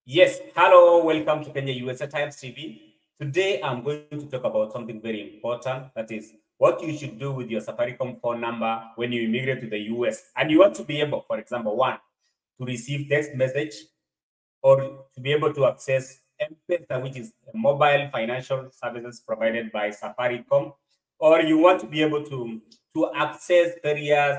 Yes, hello, welcome to Kenya USA Times TV. Today I'm going to talk about something very important, that is what you should do with your Safaricom phone number when you immigrate to the US. And you want to be able, for example, one, to receive text message or to be able to access M-Pesa, which is a mobile financial services provided by Safaricom, or you want to be able to access various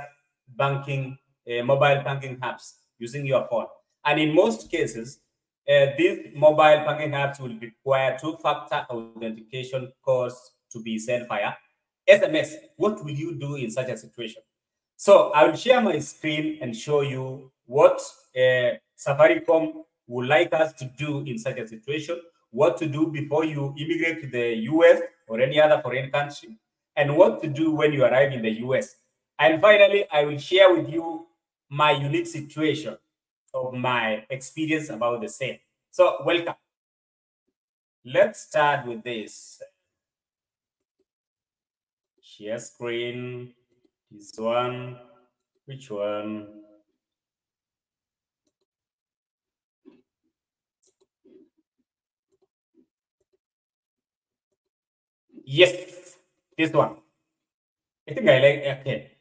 banking, mobile banking apps using your phone. And in most cases, these mobile banking apps will require two-factor authentication codes to be sent via SMS. What will you do in such a situation? So I will share my screen and show you what Safaricom would like us to do in such a situation, what to do before you immigrate to the US or any other foreign country, and what to do when you arrive in the US. And finally, I will share with you my unique situation of my experience about the same. So welcome. Let's start with this. Share screen. This one. Which one? Yes, this one. I think I like, okay.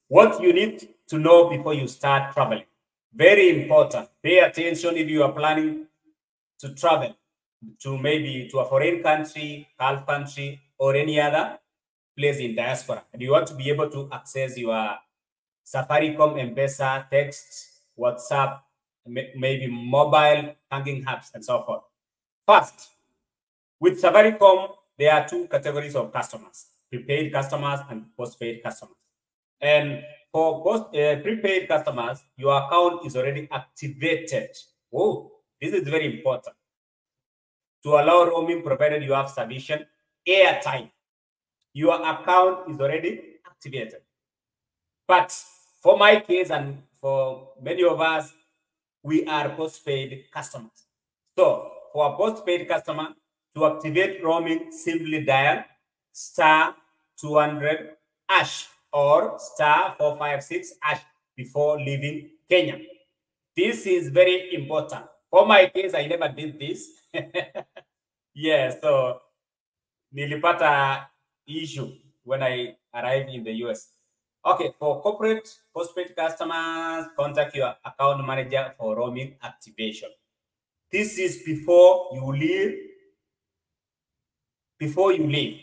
What you need to know before you start traveling. Very important. Pay attention if you are planning to travel to maybe to a foreign country, Gulf country, or any other place in diaspora. And you want to be able to access your Safaricom, M-Pesa, text, WhatsApp, maybe mobile banking apps, and so forth. First, with Safaricom, there are two categories of customers, prepaid customers and postpaid customers. And for prepaid customers, your account is already activated. Oh, this is very important. To allow roaming provided you have sufficient airtime. Your account is already activated. But for my case and for many of us, we are postpaid customers. So for a postpaid customer, to activate roaming, simply dial star 200 hash or star 456 hash before leaving Kenya. This is very important. For my case, I never did this. Yeah, so nilipata issue when I arrived in the US. Okay, for corporate postpaid customers, contact your account manager for roaming activation. This is before you leave. Before you leave,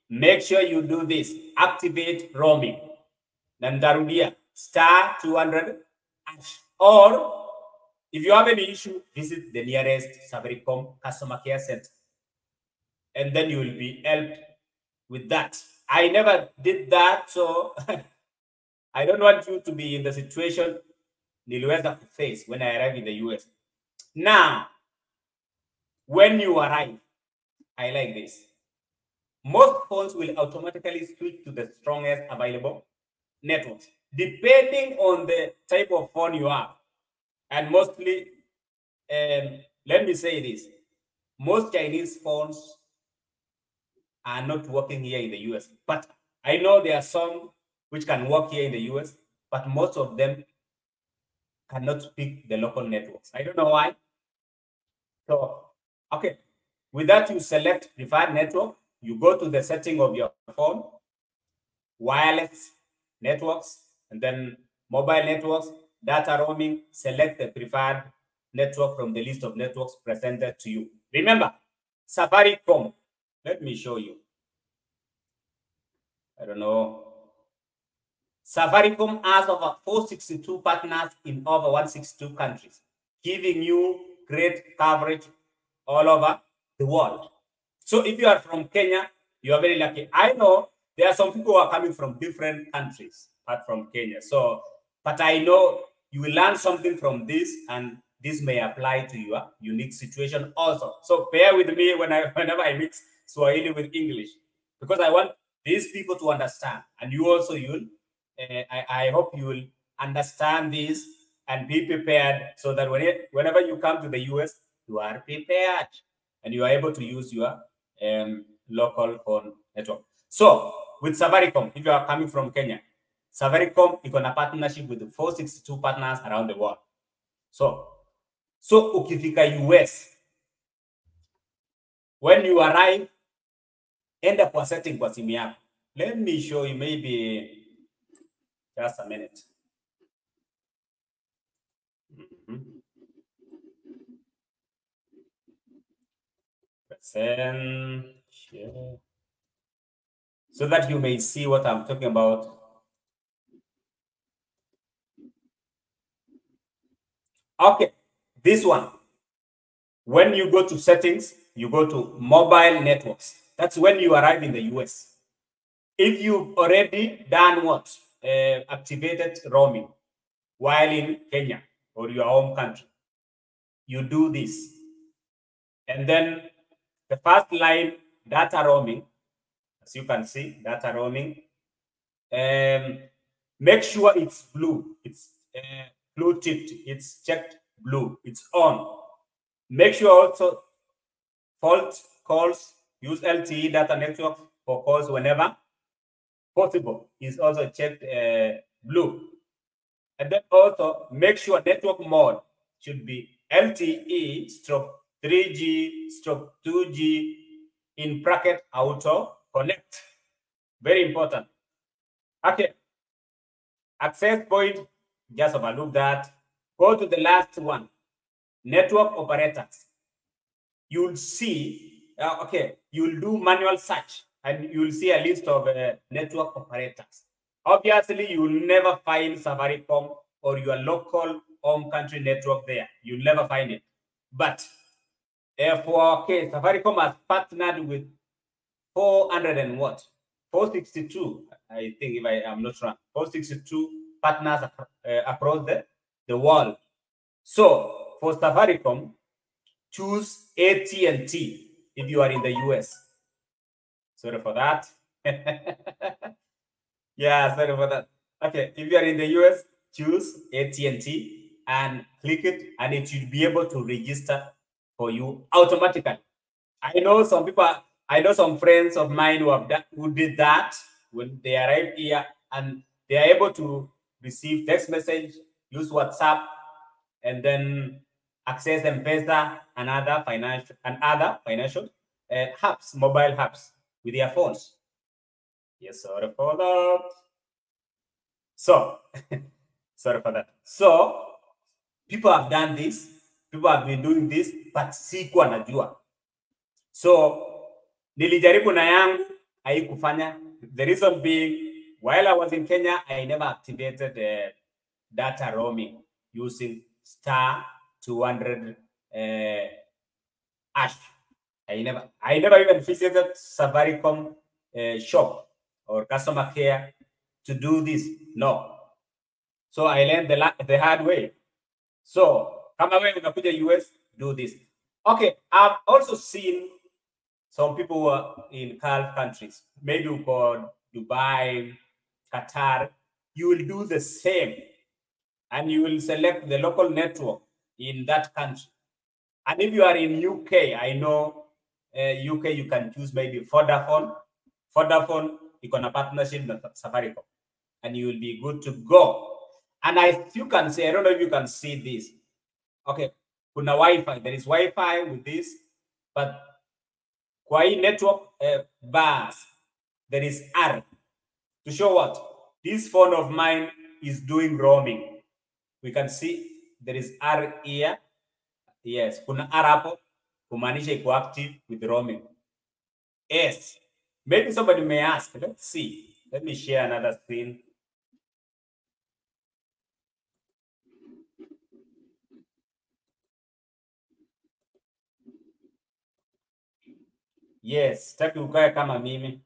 make sure you do this. Activate roaming. Nandarudia star 200 hash. Or if you have any issue, visit the nearest Safaricom customer care center, and then you will be helped with that. I never did that, so I don't want you to be in the situation niliweza face when I arrived in the US. Now, when you arrive, I like this. Most phones will automatically switch to the strongest available networks, depending on the type of phone you have. And mostly, let me say this, most Chinese phones are not working here in the US. But I know there are some which can work here in the US, but most of them cannot pick the local networks. I don't know why. So, okay, with that, you select preferred network. You go to the setting of your phone, wireless networks, and then mobile networks, data roaming. Select the preferred network from the list of networks presented to you. Remember, Safaricom. Let me show you. I don't know. Safaricom has over 462 partners in over 162 countries, giving you great coverage all over the world. So if you are from Kenya, you are very lucky. I know there are some people who are coming from different countries apart from Kenya. So, but I know you will learn something from this, and this may apply to your unique situation also. So bear with me whenever I mix Swahili with English, because I want these people to understand, and you also I hope you will understand this and be prepared, so that whenever you come to the US, you are prepared and you are able to use your local phone network. So with Safaricom, if you are coming from Kenya, Safaricom is on a partnership with 462 partners around the world. So So ukifika US, when you arrive, enda kwa setting kwa simu yako. Let me show you, maybe just a minute. Present, share, so that you may see what I'm talking about. Okay, this one. When you go to settings, you go to mobile networks. That's when you arrive in the US. If you've already done what? Activated roaming while in Kenya or your home country, you do this. And then the first line, data roaming, as you can see, data roaming. Make sure it's blue. It's blue ticked. It's checked blue. It's on. Make sure also fault calls, use LTE data network for calls whenever possible. Is also checked blue. And then also make sure network mode should be LTE stroke 3G stroke 2G in bracket auto connect. Very important. Okay. Access point, just overlook that. Go to the last one, network operators. You'll see, you'll do manual search and you'll see a list of network operators. Obviously, you will never find Safaricom or your local home country network there. You'll never find it. But Safaricom has partnered with 400 and what? 462, I think, if I am not wrong, 462 partners across the world. So for Safaricom, choose AT&T if you are in the US. Sorry for that. Yeah, sorry for that. Okay, if you are in the US, choose AT&T and click it, and it should be able to register for you automatically. I know some people, I know some friends of mine who did that when they arrived here, and they are able to receive text message, use WhatsApp, and then access M-Pesa and other financial apps, mobile apps with their phones. Yes, sorry for that. So, sorry for that. So, people have done this. People have been doing this, but sikuwa najua. So, nilijaribu na yangu, haikufanya. The reason being, while I was in Kenya, I never activated data roaming using star 200 hash. I never even visited Safaricom shop or customer care to do this. No. So I learned the hard way. So, kama wewe unakuja US, do this. Okay, I've also seen some people who are in Gulf countries, maybe called Dubai, Qatar. You will do the same, and you will select the local network in that country. And if you are in UK, I know UK, you can choose maybe Vodafone. Vodafone, you can a partnership with Safaricom, and you will be good to go. And you can see, I don't know if you can see this. Okay, kuna Wi-Fi. There is Wi-Fi with this, but kwa hii network bars, there is R to show what this phone of mine is doing roaming. We can see there is R here. Yes, kuna R hapo kumaanisha iko active with roaming. Yes, maybe somebody may ask. Let's see. Let me share another screen. Yes, sitaki ukae kama mimi.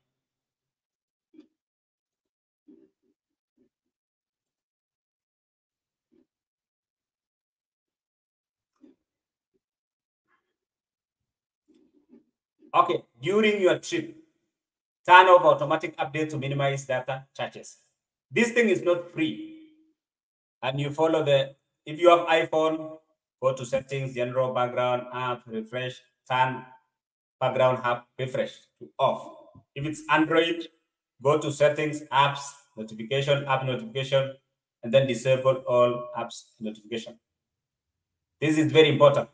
Okay, during your trip, turn off automatic update to minimize data charges. This thing is not free. And you follow if you have iPhone, go to settings, general background app, refresh, turn background app refresh to off. If it's Android, go to settings, apps, notification, app notification, and then disable all apps notification. This is very important.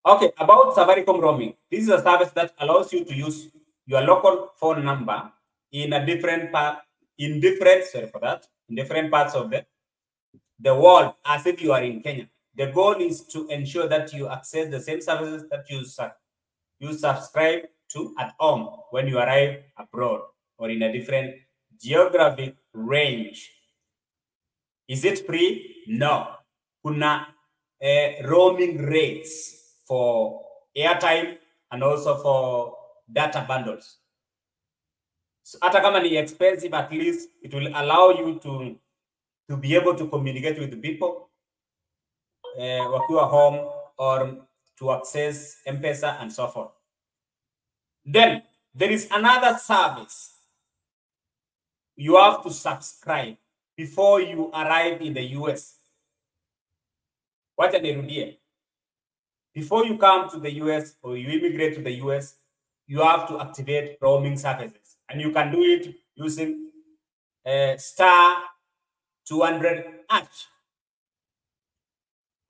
Okay, about Safaricom roaming. This is a service that allows you to use your local phone number in a different part, in different parts of the world, as if you are in Kenya. The goal is to ensure that you access the same services that you subscribe to at home when you arrive abroad or in a different geographic range. Is it free? No. Kuna roaming rates for airtime and also for data bundles. So hata kama ni expensive, at least it will allow you to be able to communicate with the people wakiwa home or to access M-Pesa and so forth. Then there is another service. You have to subscribe before you arrive in the US. Wacha nirudie. Before you come to the US or you immigrate to the US, you have to activate roaming services. And you can do it using star 200 #.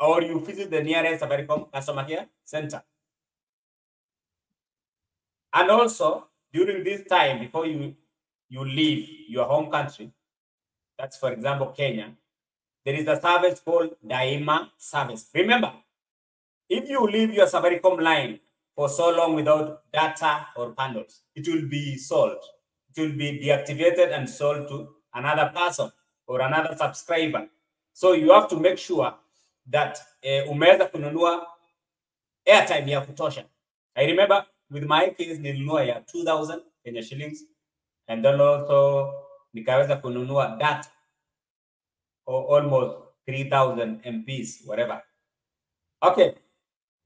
Or you visit the nearest Safaricom customer care center. And also, during this time, before you leave your home country, that's for example, Kenya, there is a service called Daima service. Remember, if you leave your Safaricom line for so long without data or bundles, it will be sold. It will be deactivated and sold to another person or another subscriber. So you have to make sure that umeweza kununua airtime ya kutosha. I remember with my case nilinunua ya 2,000 Kenya shillings, and then also nikaweza kununua data or almost 3,000 MPs, whatever. Okay,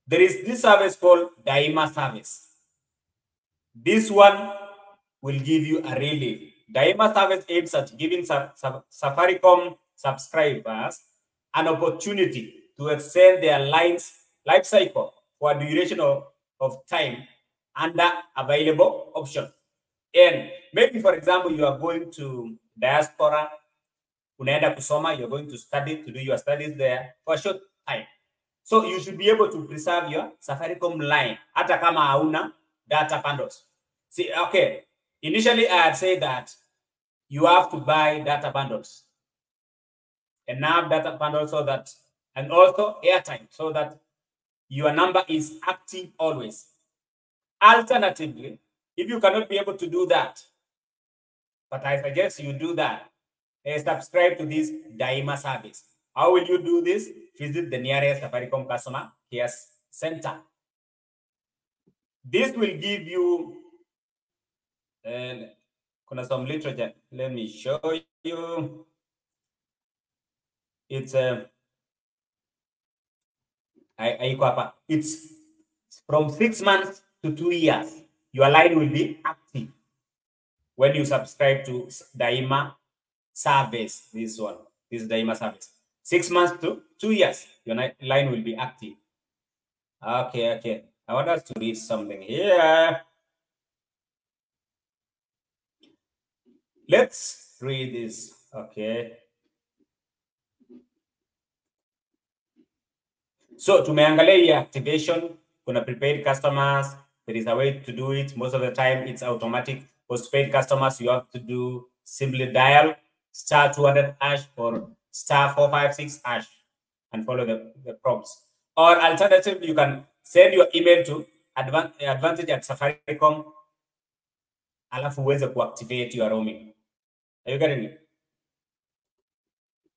there is this service called Daima service. This one will give you a relief. Daima service aims at giving Safaricom subscribers an opportunity to extend their life cycle for a duration of time under available option. And maybe, for example, you are going to diaspora, unaenda kusoma, you're going to study, to do your studies there for a short time. So you should be able to preserve your Safaricom line, hata kama hauna data bundles. See, okay, initially I had said that you have to buy data bundles, enough data bundles so that, and also airtime, so that your number is active always. Alternatively, if you cannot be able to do that, but I suggest you do that, subscribe to this Daima service. How will you do this? Visit the nearest Safaricom customer care center. This will give you some literature. Let me show you. It's it's from 6 months to 2 years. Your line will be active when you subscribe to Daima service. This Daima service. 6 months to 2 years, your line will be active. Okay. I want us to read something here. Let's read this. Okay. So tumeangalia activation, kuna prepaid customers, there is a way to do it. Most of the time it's automatic. Postpaid customers, you have to do simply dial star 200 # or star 456 # and follow the prompts. Or alternatively, you can send your email to advantage@safaricom alafu uweze kuactivate your roaming. Are you getting me?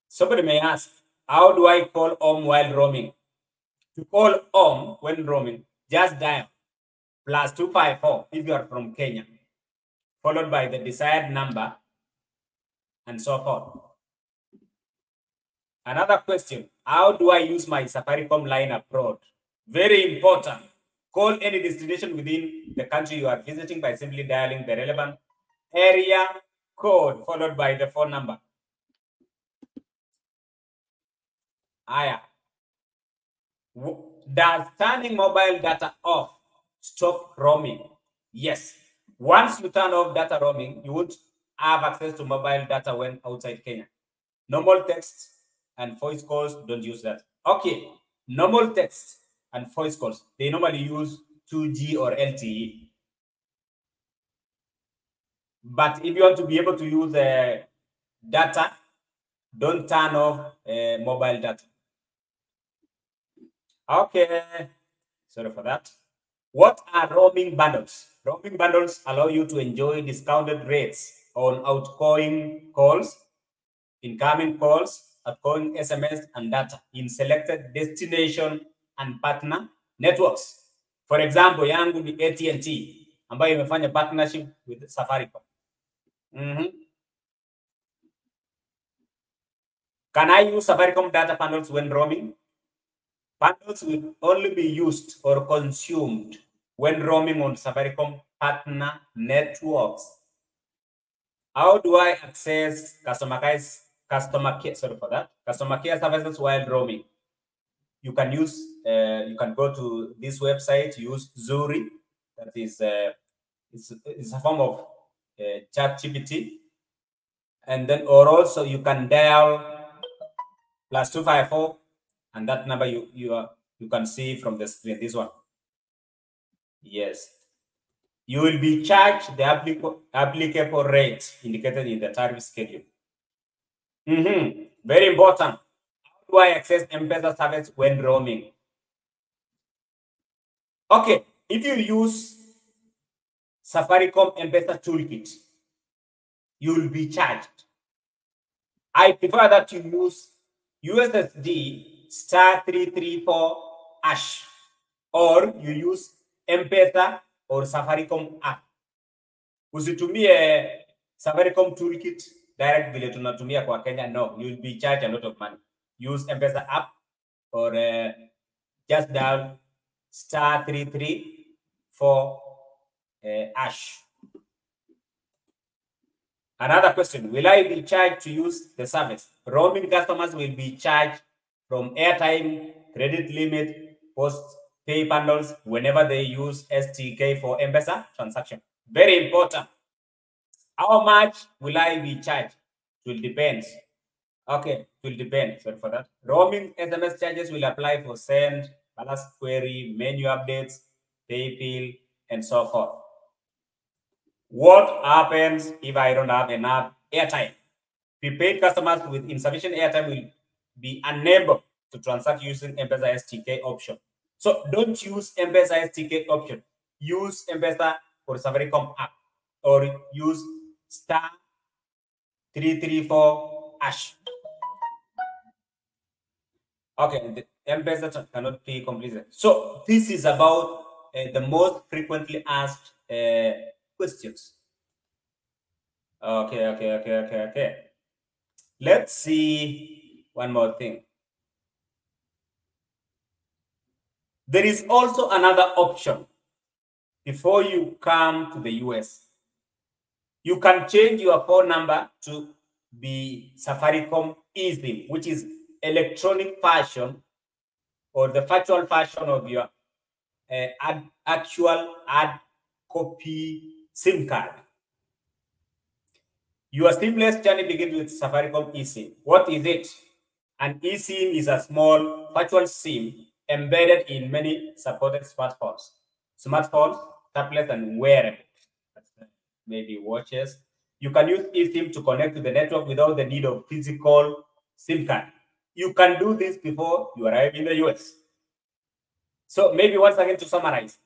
Somebody may ask, how do I call home while roaming? To call home when roaming, just dial +254 if you are from Kenya, followed by the desired number and so forth. Another question, how do I use my Safaricom line abroad? Very important. Call any destination within the country you are visiting by simply dialing the relevant area code followed by the phone number. Does turning mobile data off stop roaming? Yes. Once you turn off data roaming, you would have access to mobile data when outside Kenya. Normal text and voice calls, don't use that. Okay. Normal text and voice calls, they normally use 2G or LTE. But if you want to be able to use data, don't turn off mobile data. Okay, sorry for that. What are roaming bundles? Roaming bundles allow you to enjoy discounted rates on outgoing calls, incoming calls, outgoing SMS, and data in selected destination and partner networks. For example, yangu ni AT&T ambayo imefanya partnership with Safaricom. Can I use Safaricom data bundles when roaming? Bundles will only be used or consumed when roaming on Safaricom partner networks. How do I access customer care services while roaming? You can use, you can go to this website, use Zuri. That is, it's a form of ChatGPT. And then, or also you can dial +254, and that number you can see from the screen. This one. Yes. You will be charged the applicable rate indicated in the tariff schedule. Very important. How do I access M-Pesa service when roaming? Okay, if you use Safaricom M-Pesa toolkit, you will be charged. I prefer that you use USSD *334#, or you use M-Pesa or Safaricom app. Usitumie Safaricom toolkit direct vile tunatumia kwa Kenya. No, you will be charged a lot of money. Use M-Pesa app or just dial *334#. Another question, will I be charged to use the service? Roaming customers will be charged from airtime, credit limit, post-pay bundles whenever they use STK for M-Pesa transaction. Very important. How much will I be charged? It will depend. Okay, it will depend. Sorry for that. Roaming SMS charges will apply for send, balance query, menu updates, pay bill, and so forth. What happens if I don't have enough airtime? Prepaid customers with insufficient airtime will be unable to transact using M-Pesa STK option. So don't use M-Pesa STK option. Use M-Pesa or Safaricom app, or use *334#. Okay, the M-Pesa cannot be completed. So this is about the most frequently asked questions. Okay. Let's see one more thing. There is also another option before you come to the US. You can change your phone number to be Safaricom eSIM, which is electronic version or the virtual version of your actual hard copy SIM card. Your seamless journey begins with Safaricom eSIM. What is it? An eSIM is a small virtual SIM embedded in many supported smartphones, tablets, and wearables, maybe watches. You can use eSIM to connect to the network without the need of physical SIM card. You can do this before you arrive in the US. So maybe once again to summarize,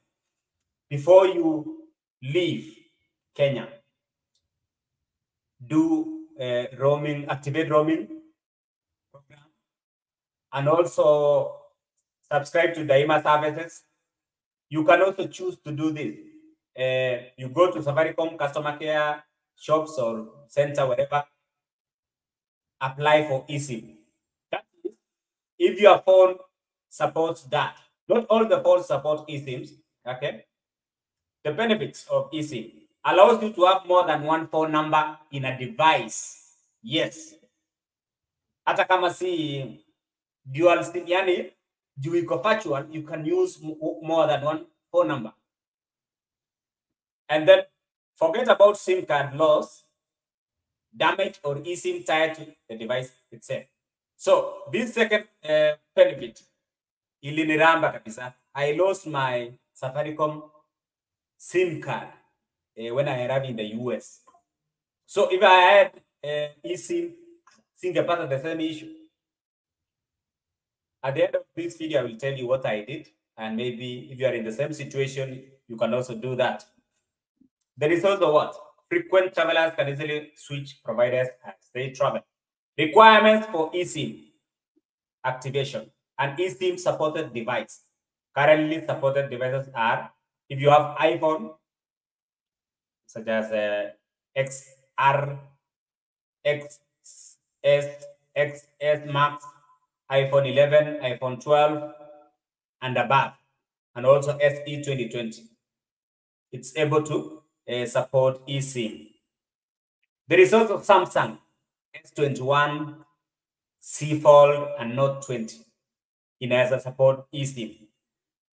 before you leave Kenya, do roaming, activate roaming program, and also subscribe to Daima services. You can also choose to do this. You go to Safaricom customer care shops or center, whatever, apply for eSIM. That is, if your phone supports that. Not all the phones support eSIMs, okay? The benefits of eSIM allows you to have more than one phone number in a device. Yes. Hata kama si dual SIM, yani juu iko virtual, you can use more than one phone number. And then forget about SIM card loss, damage, or eSIM tied to the device itself. So this second benefit, iliniramba kabisa. I lost my Safaricom SIM card when I arrived in the US. So if I had eSIM, singapata the same issue. At the end of this video, I will tell you what I did, and maybe if you are in the same situation, you can also do that. There is also what? Frequent travelers can easily switch providers as they travel. Requirements for eSIM activation. An eSIM supported device. Currently supported devices are, if you have iPhone, such as XR, XS, XS Max, iPhone 11, iPhone 12, and above, and also SE 2020. It's able to support eSIM. There is also Samsung S21, C Fold, and Note 20. It has a support eSIM.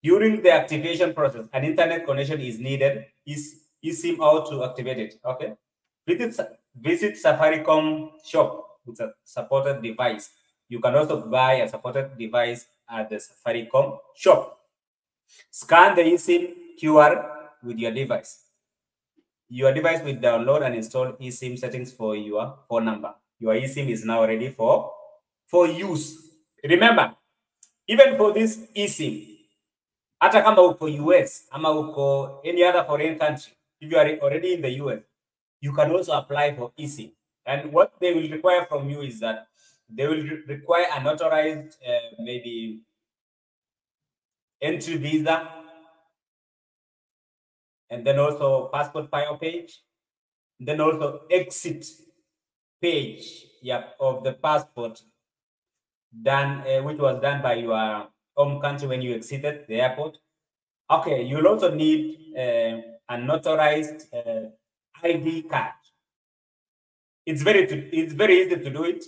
During the activation process, an internet connection is needed. eSIM out to activate it. Okay. Visit Safaricom shop with a supported device. You can also buy a supported device at the Safaricom shop. Scan the eSIM QR with your device. Your device will download and install eSIM settings for your phone number. Your eSIM is now ready for use. Remember, even for this eSIM, hata kama uko US ama uko any other foreign country, if you are already in the US, you can also apply for eSIM. And what they will require from you is that they will require an authorized maybe entry visa, and then also passport file page, and then also exit page, of the passport done, which was done by your home country when you exited the airport. Okay, you'll also need an authorized ID card. It's very easy to do it.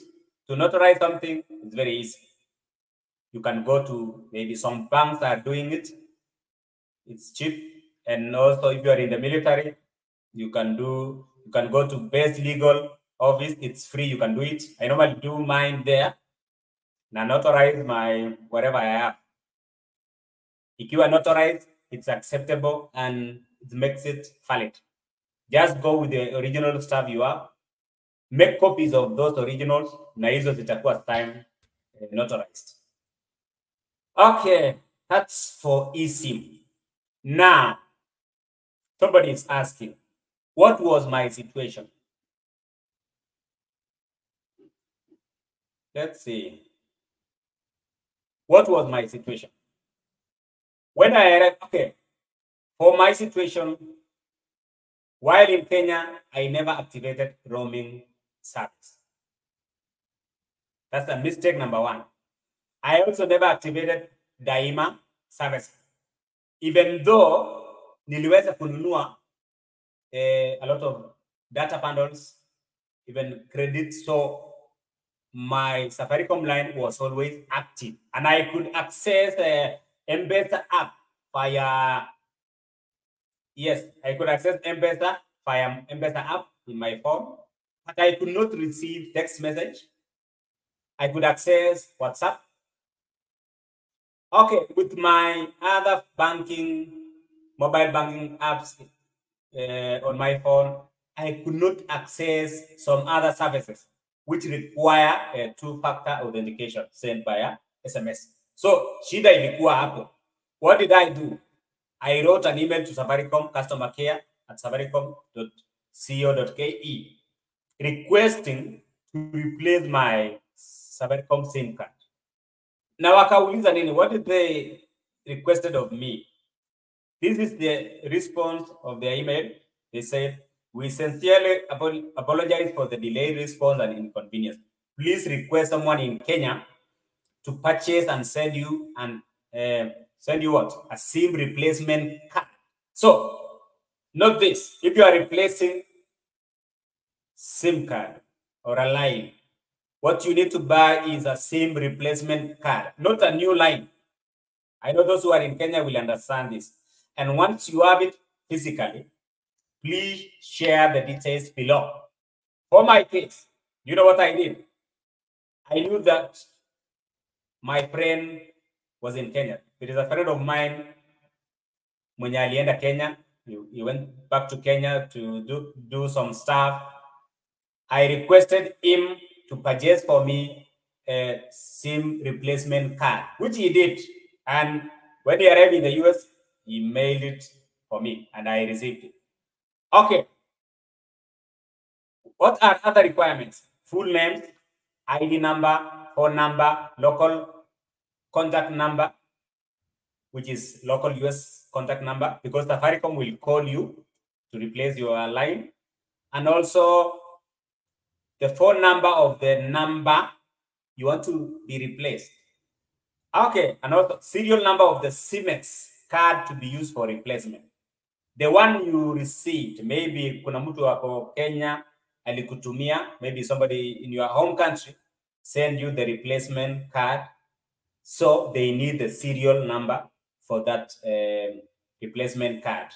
To notarize something, it's very easy. You can go to, maybe some banks are doing it. It's cheap. And also, if you are in the military, you can go to base legal office. It's free. You can do it. I normally do mine there. Now notarize my whatever I have. If you are notarized, it's acceptable and it makes it valid. Just go with the original stuff you have. Make copies of those originals. Na hizo zitakuwa time notarized. Okay, that's for eSIM. Now, somebody is asking, what was my situation? Let's see. What was my situation? When I arrived, okay, for my situation, while in Kenya, I never activated roaming service. That's a mistake number one. I also never activated Daima service. Even though niliweza kununua a lot of data bundles, even credit, so my Safaricom line was always active, and I could access M-Pesa app via, yes, I could access M-Pesa via M-Pesa app in my phone, but I could not receive text message. I could access WhatsApp. Okay, with my other mobile banking apps on my phone, I could not access some other services which require two-factor authentication sent via SMS. So shida ilikuwa hapo. What did I do? I wrote an email to Safaricom customer care at safaricom.co.ke requesting to replace my Safaricom SIM card. Now wakauliza nini? What did they requested of me? This is the response of their email. They said, we sincerely apologize for the delayed response and inconvenience. Please request someone in Kenya to purchase and send you what? A SIM replacement card. So, note this. If you are replacing SIM card or a line, what you need to buy is a SIM replacement card, not a new line. I know those who are in Kenya will understand this. And once you have it physically, please share the details below. For my case, you know what I did? I knew that my friend was in Kenya. There is a friend of mine mwenye alienda Kenya. He went back to Kenya to do some stuff. I requested him to purchase for me a SIM replacement card, which he did. And when he arrived in the US, he mailed it for me and I received it. Okay. What are other requirements? Full names, ID number, phone number, local contact number, which is local US contact number, because Safaricom will call you to replace your line. And also the phone number of the number you want to be replaced. Okay, and also serial number of the SIMEX card to be used for replacement. The one you received, maybe kuna mtu wako Kenya alikutumia, maybe somebody in your home country send you the replacement card. So they need the serial number for that replacement card.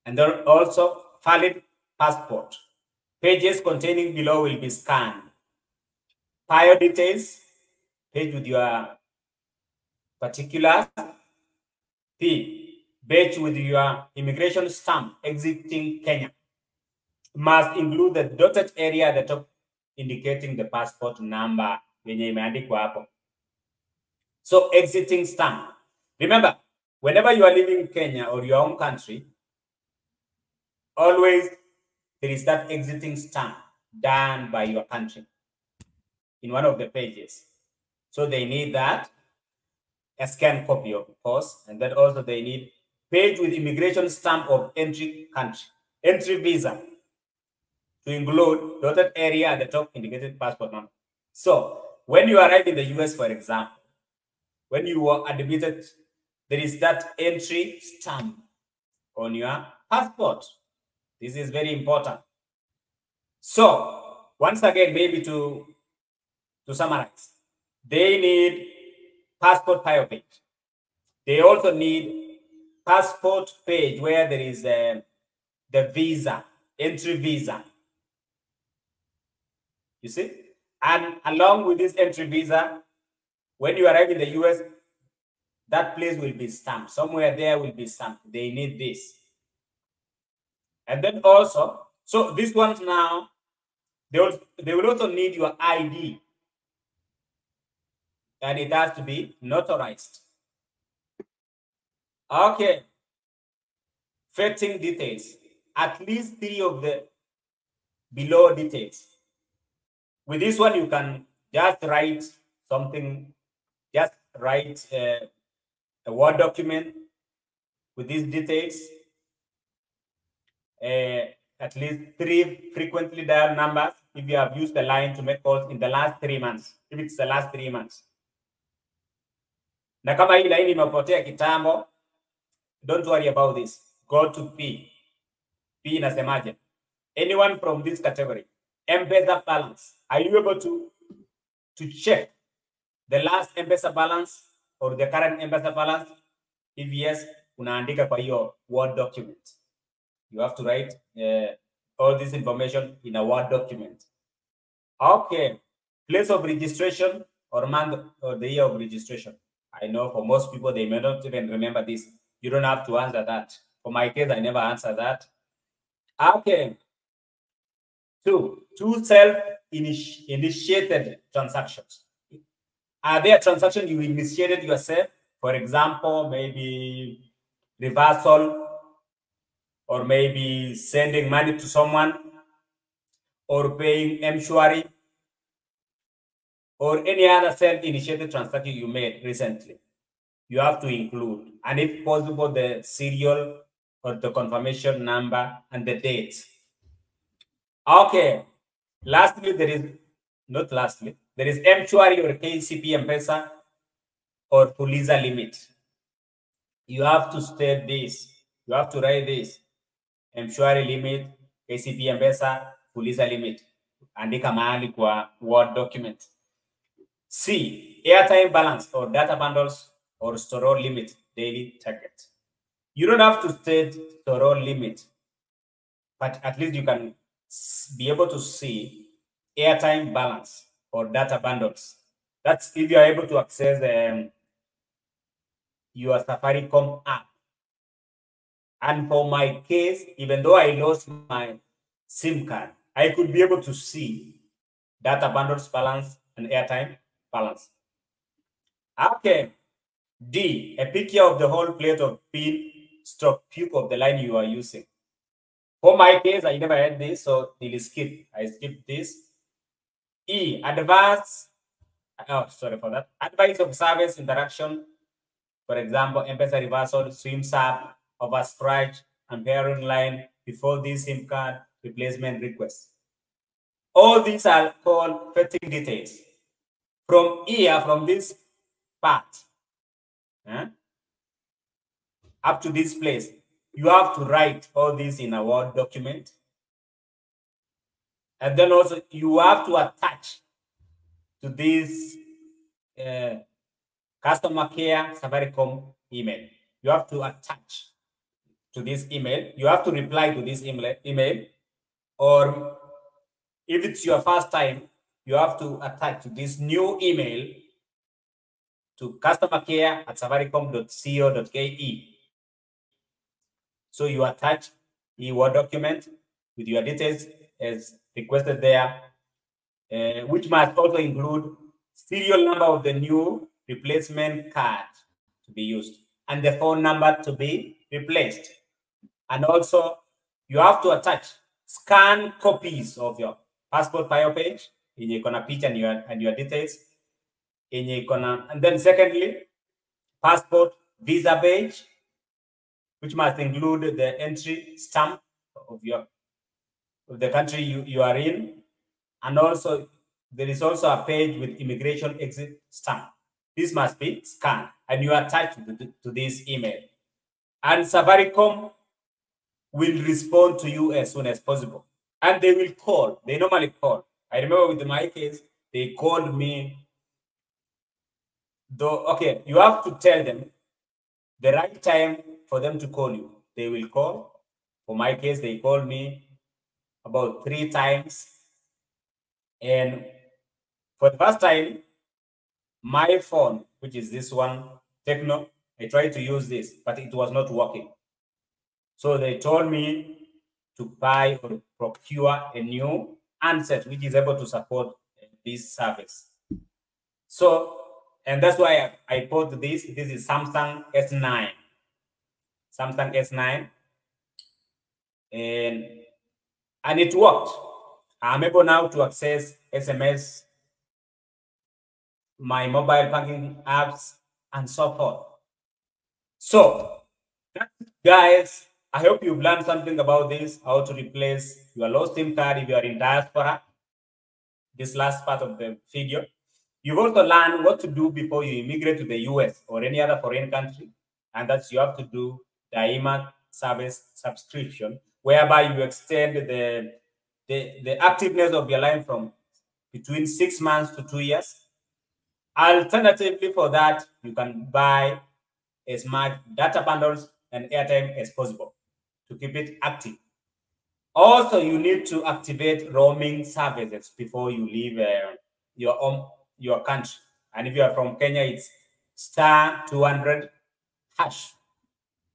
And then also valid passport. Pages containing below will be scanned. Prior details, page with your particulars. P, badge with your immigration stamp exiting Kenya. Must include the dotted area at the top indicating the passport number yenye imeandikwa hapo. So exiting stamp. Remember, whenever you are leaving Kenya or your home country, always there is that exiting stamp done by your country in one of the pages. So they need that, a scanned copy of course, and then also they need page with immigration stamp of entry country, entry visa, to include dotted area at the top indicated passport number. So when you arrive in the US, for example, when you were admitted, there is that entry stamp on your passport. This is very important. So once again, maybe to summarize, they need passport bio page. They also need passport page where there is the visa, entry visa. You see? And along with this entry visa, when you arrive in the US, that place will be stamped. Somewhere there will be stamped. They need this. And then also, so these ones now, they will also need your ID. And it has to be notarized. Okay. Fetching details. At least 3 of the below details. With this one, you can just write something, just write a Word document with these details. At least 3 frequently dialed numbers if you have used the line to make calls in the last 3 months, if it's the last 3 months. Na kama hii line imepotea kitambo, don't worry about this. Go to P. P inasemaje? Anyone from this category. M-Pesa balance. Are you able to check the last M-Pesa balance or the current M-Pesa balance? If yes, unaandika kwa hiyo Word document. You have to write all this information in a Word document. Okay. Place of registration or month or the year of registration. I know for most people, they may not even remember this. You don't have to answer that. For my case, I never answer that. Okay. 2 self-initiated transactions. Are there transactions you initiated yourself? For example, maybe reversal, or maybe sending money to someone, or paying M-Shwari, or any other self-initiated transaction you made recently. You have to include, and if possible, the serial or the confirmation number and the date. Okay. Lastly, there is M-Shwari or KCP M-Pesa or Fuliza limit. You have to state this. You have to write this. M-Shwari limit, KCP M-Pesa, Fuliza limit. Andika mahali kwa Word document. C, airtime balance or data bundles or store limit, daily target. You don't have to state store limit, but at least you can be able to see airtime balance or data bundles. That's if you are able to access your Safaricom app. And for my case, even though I lost my SIM card, I could be able to see data bundles balance and airtime balance. Okay. D, a picture of the whole plate of pin stroke puke of the line you are using. For my case, I never had this, so we'll skip. I skipped this. E, advance. Oh, sorry for that. Advice of service interaction. For example, M-Pesa reversal, swim sub, overscratch, and pairing line before this SIM card replacement request. All these are called fetching details. From here, from this part, up to this place, you have to write all this in a Word document. And then also you have to attach to this customer care Safaricom email. You have to attach to this email. You have to reply to this email. Or if it's your first time, you have to attach to this new email to customercare@safaricom.co.ke. So you attach the Word document with your details as requested there, which must also include serial number of the new replacement card to be used and the phone number to be replaced. And also, you have to attach scan copies of your passport bio page in your picture and your details in your, and then secondly, passport visa page, which must include the entry stamp of the country you are in. And also, there is also a page with immigration exit stamp. This must be scanned and you attach to this email. And Safaricom will respond to you as soon as possible. And they will call. They normally call. I remember with my case, they called me. Though, okay, you have to tell them the right time for them to call you. They will call. For my case, they called me about 3 times. And for the first time, my phone, which is this one, Techno, I tried to use this, but it was not working. So they told me to buy or procure a new handset, which is able to support this service. So, and that's why I bought this. This is Samsung S9. Samsung S9. And it worked. I'm able now to access SMS, my mobile banking apps, and so forth. So, guys, I hope you've learned something about this, how to replace your lost SIM card if you are in diaspora, this last part of the video. You've also learned what to do before you immigrate to the US or any other foreign country, and that's you have to do the IMA service subscription, whereby you extend the activeness of your line from between 6 months to 2 years. Alternatively for that, you can buy as much data bundles and airtime as possible to keep it active. Also, you need to activate roaming services before you leave your country. And if you are from Kenya, it's *200#.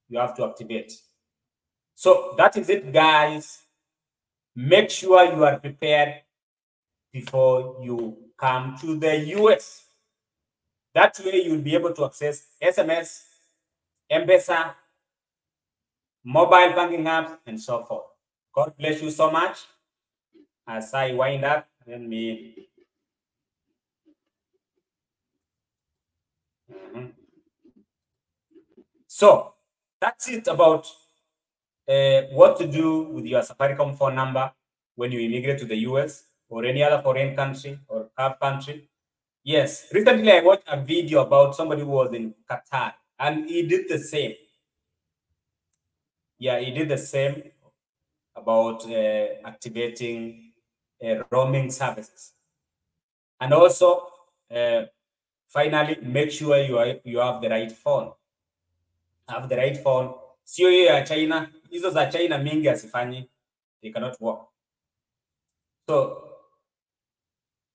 You have to activate. So that is it, guys. Make sure you are prepared before you come to the US. That way, you'll be able to access SMS, M-Pesa, mobile banking apps, and so forth. God bless you so much. As I wind up, let me. So that's it about what to do with your Safaricom phone number when you immigrate to the US or any other foreign country or Gulf country. Yes, recently I watched a video about somebody who was in Qatar and he did the same. Yeah, he did the same about activating roaming services. And also, finally, make sure you have the right phone. Have the right phone. Sio hiyo ya China. Hizo za China mingi asifanyi. They cannot work. So,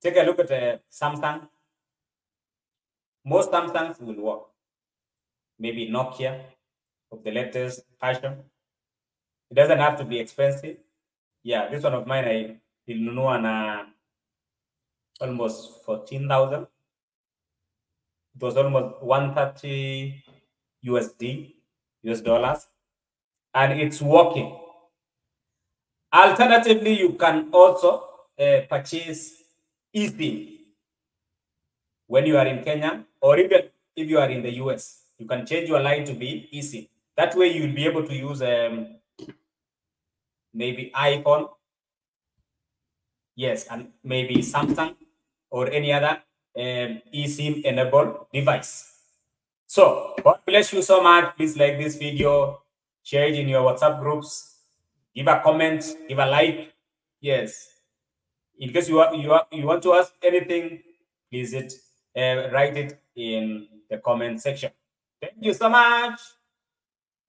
take a look at Samsung. Most Samsungs will work. maybe Nokia of the latest fashion. It doesn't have to be expensive. Yeah, this one of mine, I nilinunua na almost 14,000. It was almost 130 US dollars, and it's working. Alternatively, you can also purchase eSIM when you are in Kenya, or even if you are in the US, you can change your line to be eSIM. That way, you'll be able to use maybe iPhone, yes, and maybe Samsung or any other eSIM enabled device. So, God bless you so much. Please like this video, share it in your WhatsApp groups, give a comment, give a like. Yes. In case you want to ask anything, please write it in the comment section. Thank you so much.